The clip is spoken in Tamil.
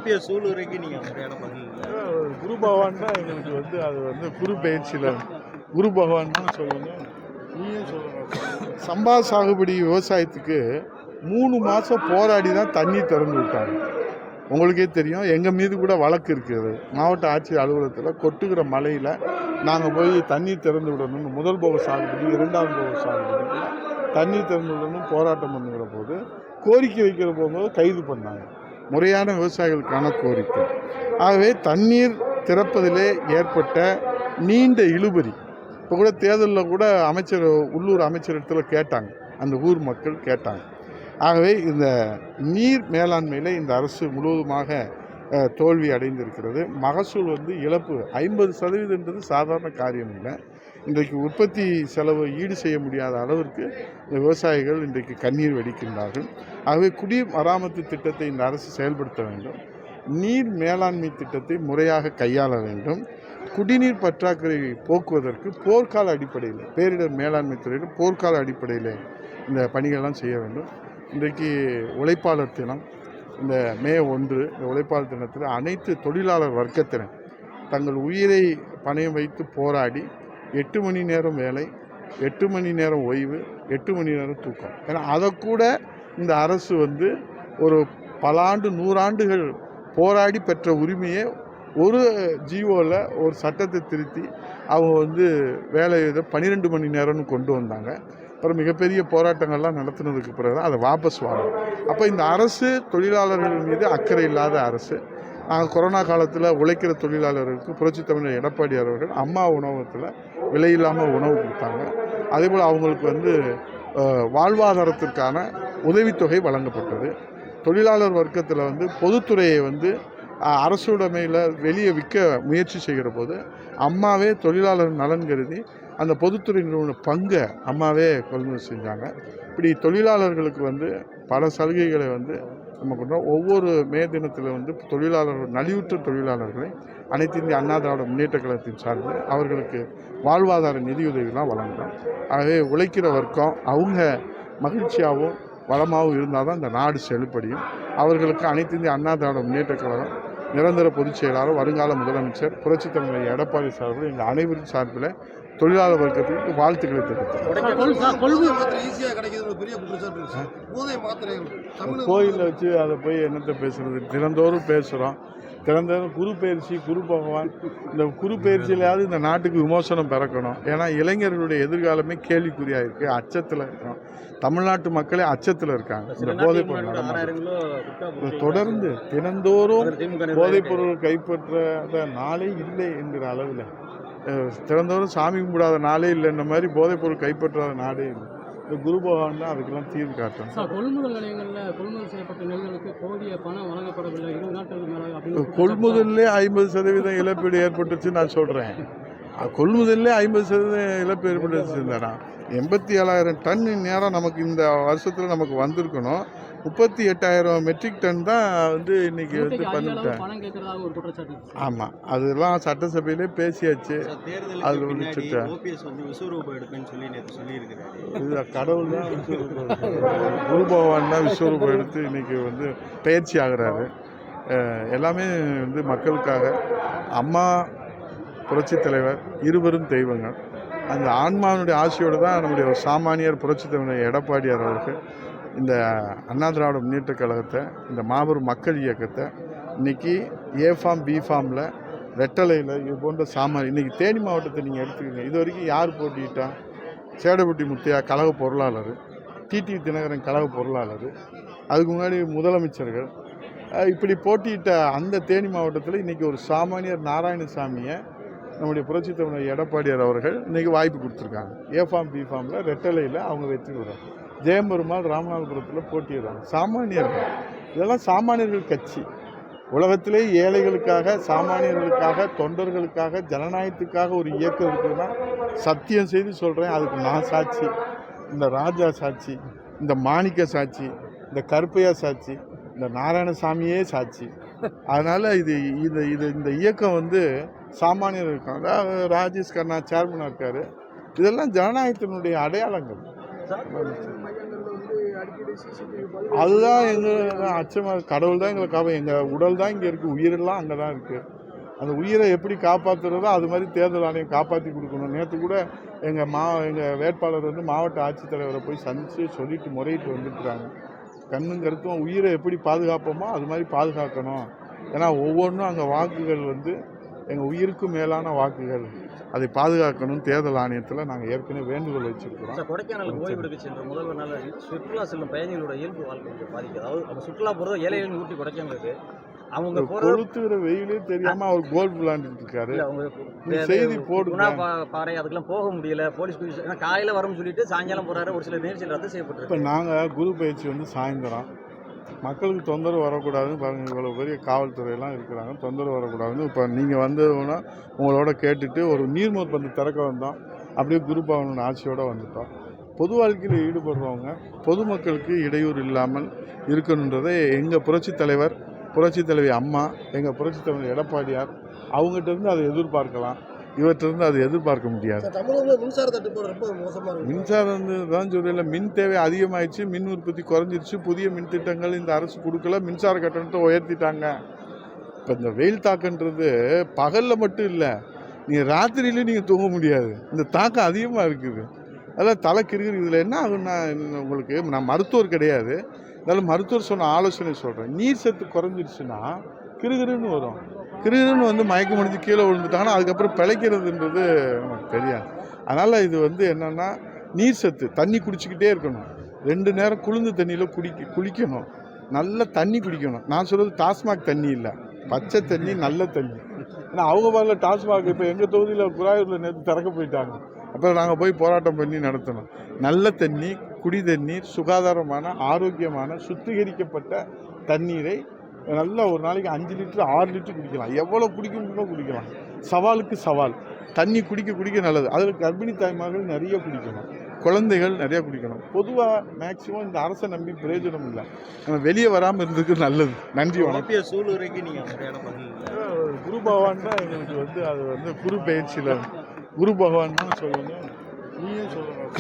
ஓபிஎஸ் சூளுரைக்கு நீங்கள் முறையான பதில் குரு பகவான் தான் எங்களுக்கு வந்து அது வந்து குரு பயிற்சியில் குரு பகவான் தான் சொல்லணும். நீயே சொல்லணும். சம்பா சாகுபடி விவசாயத்துக்கு 3 மாதம் போராடி தான் தண்ணி திறந்து விட்டாங்க. உங்களுக்கே தெரியும், எங்கள் மீது கூட வழக்கு இருக்குது. மாவட்ட ஆட்சியர் அலுவலகத்தில் கொட்டுகிற மழையில் நாங்கள் போய் தண்ணீர் திறந்து விடணும், முதல் போக சாகுபடி 2ஆம் போக சாகுபடி தண்ணீர் திறந்து விடணும் போராட்டம் பண்ணுகிற போது கோரிக்கை வைக்கிற போகும்போது கைது பண்ணாங்க. முறையான விவசாயிகளுக்கான கோரிக்கை. ஆகவே தண்ணீர் திறப்பதிலே ஏற்பட்ட நீண்ட இழுபறி இப்போ கூட தேர்தலில் கூட உள்ளூர் அமைச்சரிடத்தில் கேட்டாங்க, அந்த ஊர் மக்கள் கேட்டாங்க. ஆகவே இந்த நீர் மேலாண்மையில் இந்த அரசு முழுவதுமாக தோல்வி அடைந்திருக்கிறது. மகசூல் வந்து இழப்பு 50% சாதாரண காரியம் இல்லை. இன்றைக்கு உற்பத்தி செலவு ஈடு செய்ய முடியாத அளவிற்கு இந்த விவசாயிகள் இன்றைக்கு கண்ணீர் வடிக்கின்றார்கள். ஆகவே குடிநீர் மராமத்து திட்டத்தை இந்த அரசு செயல்படுத்த வேண்டும். நீர் மேலாண்மை திட்டத்தை முறையாக கையாள வேண்டும். குடிநீர் பற்றாக்குறை போக்குவதற்கு போர்க்கால அடிப்படையில், பேரிடர் மேலாண்மை துறையில் போர்க்கால அடிப்படையில் இந்த பணிகள்லாம் செய்ய வேண்டும். இன்றைக்கு உழைப்பாளர் தினம், இந்த மே 1 இந்த உழைப்பாளர் தினத்தில் அனைத்து தொழிலாளர் வர்க்கத்தினர் தங்கள் உயிரை பணயம் வைத்து போராடி 8 மணி நேரம் வேலை, 8 மணி நேரம் ஓய்வு, 8 மணி நேரம் தூக்கம். ஏன்னா அதை கூட இந்த அரசு வந்து ஒரு பல ஆண்டு 100 ஆண்டுகள் போராடி பெற்ற உரிமையை ஒரு ஜிஓவில் ஒரு சட்டத்தை திருத்தி அவங்க வந்து வேலை 12 மணி நேரம்னு கொண்டு வந்தாங்க. அப்புறம் மிகப்பெரிய போராட்டங்கள்லாம் நடத்தினதுக்கு பிறகு அதை வாபஸ் வாங்கணும். அப்போ இந்த அரசு தொழிலாளர்கள் மீது அக்கறை இல்லாத அரசு. நாங்கள் கொரோனா காலத்தில் உழைக்கிற தொழிலாளர்களுக்கு புரட்சித் தமிழர் எடப்பாடி அவர்கள் அம்மா உணவகத்தில் விலையில்லாமல் உணவு கொடுத்தாங்க. அதேபோல் அவங்களுக்கு வந்து வாழ்வாதாரத்திற்கான உதவித்தொகை வழங்கப்பட்டது. தொழிலாளர் வர்க்கத்தில் வந்து பொதுத்துறையை வந்து அரசுடைமையில் வெளியே விற்க முயற்சி செய்கிற போது அம்மாவே தொழிலாளர் நலன் கருதி அந்த பொதுத்துறை நிறுவன பங்கை அம்மாவே கொள்முதல் செஞ்சாங்க. இப்படி தொழிலாளர்களுக்கு வந்து பல சலுகைகளை வந்து நம்ம பண்ணுறோம். ஒவ்வொரு மே தினத்தில் வந்து நலிவுற்ற தொழிலாளர்களை அனைத்து இந்திய அண்ணா திராவிட முன்னேற்ற கழகத்தின் சார்பில் அவர்களுக்கு வாழ்வாதார நிதியுதவிலாம் வழங்குகிறோம். ஆகவே உழைக்கிற வர்க்கம் அவங்க மகிழ்ச்சியாகவும் வளமாகவும் இருந்தால் தான் இந்த நாடு செழிப்படையும். அவர்களுக்கு அனைத்து இந்திய அண்ணா திராவிட முன்னேற்ற கழகம் நிரந்தர பொதுச் செயலாளர், வருங்கால முதலமைச்சர் புரட்சித் தமிழர் எடப்பாடி சார்பில் எங்கள் அனைவரும் சார்பில் தொழிலாளர் வர்க்கத்துக்கு வாழ்த்துக்களை தெரிவித்தோம். கோயிலில் வச்சு அதை போய் என்னத்தை பேசுறது, தினந்தோறும் பேசுகிறோம். தினந்தோறும் குரு பயிற்சி, குரு பகவான், இந்த குரு பயிற்சியிலாவது இந்த நாட்டுக்கு விமோசனம் பிறக்கணும். ஏன்னா இளைஞர்களுடைய எதிர்காலமே கேள்விக்குறியாக இருக்குது, அச்சத்தில் இருக்கிறோம். தமிழ்நாட்டு மக்களே அச்சத்தில் இருக்காங்க. இந்த போதைப் பொருள் தொடர்ந்து தினந்தோறும் போதைப் பொருள் கைப்பற்ற நாளே இல்லை என்கிற அளவில், தினந்தோறும் சாமி கும்பிடாத நாளே இல்லைன்ற மாதிரி போதைப் பொருள் கைப்பற்றாத நாடே இல்லை. இந்த குரு பகவான் தான் அதுக்கெல்லாம் தீர்வு காட்டும். கொள்முதல் நிலையங்களில் கொள்முதல் செய்யப்பட்ட நெல்களுக்கு போதிய பணம் வழங்கப்படவில்லை, 20 நாட்களுக்கு மேலே. கொள்முதல்லே 50% இழப்பீடு ஏற்பட்டுச்சு நான் சொல்கிறேன். கொள்முதல்லே 50% இழப்பு ஏற்பட்டுச்சுன்னா 87,000 டன் நேரம் நமக்கு இந்த வருஷத்தில் நமக்கு வந்திருக்கணும். 38,000 மெட்ரிக் டன் தான் வந்து இன்னைக்கு வந்து பண்ணிட்டேன். ஆமாம், அதெல்லாம் சட்டசபையிலே பேசியாச்சு. அது இது கடவுள் தான் குரு பகவான் தான் விஸ்வரூபம் எடுத்து இன்னைக்கு வந்து பயிற்சி ஆகிறாரு. எல்லாமே வந்து மக்களுக்காக. அம்மா, புரட்சித் தலைவர் இருவரும் தெய்வங்கள். அந்த ஆன்மாவினுடைய ஆசையோடு தான் நம்முடைய சாமானியர் புரட்சித் தலைவர் எடப்பாடியார் அவர்கள் இந்த அண்ணா திராவிட முன்னேற்ற கழகத்தை, இந்த மாபெரும் மக்கள் இயக்கத்தை இன்றைக்கி ஏ ஃபார்ம், பி ஃபார்மில், ரெட்டலையில் இது போன்ற இன்றைக்கி தேனி மாவட்டத்தை நீங்கள் எடுத்துக்கோங்க. இது வரைக்கும் யார் போட்டிட்டா? சேடபுட்டி முத்தையா கழக பொருளாளர், டிடி தினகரன் கழக பொருளாளர், அதுக்கு முன்னாடி முதலமைச்சர்கள், இப்படி போட்டியிட்ட அந்த தேனி மாவட்டத்தில் இன்றைக்கி ஒரு சாமானியர் நாராயணசாமியை நம்முடைய புரட்சித் தமிழர் எடப்பாடியார் அவர்கள் இன்றைக்கி வாய்ப்பு கொடுத்துருக்காங்க. ஏ ஃபார்ம், பி ஃபார்மில், ரெட்டலையில் அவங்க வெற்றி பெறுறாங்க. ஜெயம்பெருமாள் ராமநாதபுரத்தில் போட்டியிடுறாங்க. சாமானியர்கள், இதெல்லாம் சாமானியர்கள் கட்சி. உலகத்திலே ஏழைகளுக்காக, சாமானியர்களுக்காக, தொண்டர்களுக்காக, ஜனநாயகத்துக்காக ஒரு இயக்கம் இருக்குதுன்னா சத்தியம் செய்து சொல்கிறேன், அதுக்கு நான் சாட்சி, இந்த ராஜா சாட்சி, இந்த மாணிக்க சாட்சி, இந்த கருப்பையா சாட்சி, இந்த நாராயணசாமியே சாட்சி. அதனால் இந்த இயக்கம் வந்து சாமானியர் இருக்காங்க. ராஜேஷ் கண்ணா சேர்மனாக இருக்கார். இதெல்லாம் ஜனநாயகத்தினுடைய அடையாளங்கள். அதுதான் எங்களுக்கு அச்சமாக, கடவுள் தான் எங்களுக்கு எங்கள் உடல் தான் இங்கே இருக்குது, உயிரெல்லாம் அங்கே தான் இருக்குது. அந்த உயிரை எப்படி காப்பாற்றுறதோ அது மாதிரி தேர்தல் ஆணையம் காப்பாற்றி கொடுக்கணும். நேற்று கூட எங்கள் வேட்பாளர் வந்து மாவட்ட ஆட்சித்தலைவரை போய் சந்தித்து சொல்லிட்டு முறையிட்டு வந்துட்டுருக்காங்க. கண்ணும் கருத்தும் உயிரை எப்படி பாதுகாப்போமோ அது மாதிரி பாதுகாக்கணும். ஏன்னா ஒவ்வொன்றும் அங்கே வாக்குகள் வந்து எங்கள் உயிருக்கும் மேலான வாக்குகள், அதை பாதுகாக்கணும். தேர்தல் ஆணையத்தில் நாங்கள் ஏற்கனவே வேண்டுகோள் வச்சிருக்கிறோம். கொடைக்கானலுக்கு ஓய்வெடுக்க சென்ற முதல்வர்னால சுற்றுலா செல்லும் பயணிகளோட இயல்பு வாழ்க்கை பாதிக்குது. அதாவது அவங்க சுற்றுலா போகிறது ஏழைகளின் ஊட்டி கொடைக்கானலுக்கு அவங்க கொளுத்துகிற வெயிலே தெரியாம அவர் கோல்ஃப் விளையாண்டுட்டு இருக்காரு. செய்தி போடுங்க. பாறை அதுக்கெல்லாம் போக முடியல. போலீஸ் காலையில வரும்னு சொல்லிட்டு சாயங்காலம் போறாரு. ஒரு சில நிகழ்ச்சிகள் ரத்து செய்யப்பட்டு இப்போ நாங்கள் குரு பயிற்சி வந்து சாயந்தரம் மக்களுக்கு தொந்தரவு வரக்கூடாதுன்னு பாருங்கள். இவ்வளோ பெரிய காவல்துறையெல்லாம் இருக்கிறாங்க, தொந்தரவு வரக்கூடாதுன்னு இப்போ நீங்கள் வந்தோன்னா உங்களோட கேட்டுட்டு ஒரு நீர்மூர் பந்து திறக்க வந்தோம். அப்படியே குரு பவன் ஆட்சியோடு வந்துட்டோம். பொது வாழ்க்கையில் ஈடுபடுறவங்க பொதுமக்களுக்கு இடையூறு இல்லாமல் இருக்கணுன்றதை எங்கள் புரட்சித் தலைவி அம்மா, எங்கள் புரட்சித் தலைவர் எடப்பாடியார் அவங்ககிட்ட இருந்து அதை எதிர்பார்க்கலாம். இவற்றிலிருந்து அதை எதிர்பார்க்க முடியாது. மின்சார தட்டுப்பாடு ரொம்ப மோசமாக இருக்கு. மின்சாரம் தான் சொல்லல, மின் தேவை அதிகமாகிடுச்சு, மின் உற்பத்தி குறைஞ்சிருச்சு. புதிய மின் திட்டங்கள் இந்த அரசு கொடுக்கல, மின்சார கட்டணத்தை உயர்த்திட்டாங்க. இப்போ இந்த வெயில் தாக்கன்றது பகலில் மட்டும் இல்லை, நீங்கள் ராத்திரியிலையும் நீங்கள் தூங்க முடியாது. இந்த தாக்கம் அதிகமாக இருக்குது. அதெல்லாம் தலை கிருகிரு. இதில் என்ன ஆகுன்னா, உங்களுக்கு நான் மருத்துவர் கிடையாது, அதனால் மருத்துவர் சொன்ன ஆலோசனை சொல்கிறேன். நீர் சத்து குறைஞ்சிருச்சுன்னா கிருகிருன்னு வரும். கிருகிருன்னு வந்து மயக்கம் முடிஞ்சு கீழே விழுந்துட்டாங்கன்னா அதுக்கப்புறம் பிழைக்கிறதுன்றது நமக்கு தெரியாது. அதனால் இது வந்து என்னென்னா, நீர் சத்து தண்ணி குடிச்சிக்கிட்டே இருக்கணும். 2 நேரம் குளிர்ந்த தண்ணியில் குளிக்கணும். நல்ல தண்ணி குடிக்கணும். நான் சொல்கிறது டாஸ்மாக் தண்ணி இல்லை, பச்சை தண்ணி, நல்ல தண்ணி. ஏன்னா அவங்க பாரில் டாஸ்மாக் இப்போ எங்கள் தொகுதியில் குராயூரில் நேற்று திறக்க போயிட்டாங்க. அப்புறம் நாங்கள் போய் போராட்டம் பண்ணி நடத்தணும். நல்ல தண்ணி, குடி தண்ணீர், சுகாதாரமான ஆரோக்கியமான சுத்திகரிக்கப்பட்ட தண்ணீரை நல்லா ஒரு நாளைக்கு 5 லிட்டர் 6 லிட்டர் குடிக்கலாம். எவ்வளோ குடிக்க முடியுமோ குடிக்கலாம். சவாலுக்கு சவால். தண்ணி குடிக்க நல்லது. அதில் கர்ப்பிணி தாய்மார்கள் நிறைய குடிக்கணும், குழந்தைகள் நிறையா குடிக்கணும். பொதுவாக மேக்சிமம் இந்த அரசை நம்பி பிரயோஜனம் இல்லை, நம்ம வெளியே வராமல் இருந்ததுக்கு நல்லது. நன்றி, வணக்கம். சூழ்நிலைக்கு நீங்கள் முறையான பதில் குரு பகவான் தான் எங்களுக்கு வந்து அது வந்து குரு பயிற்சியில் குரு பகவான் தான் சொல்லணும். நீயே சொல்லணும்.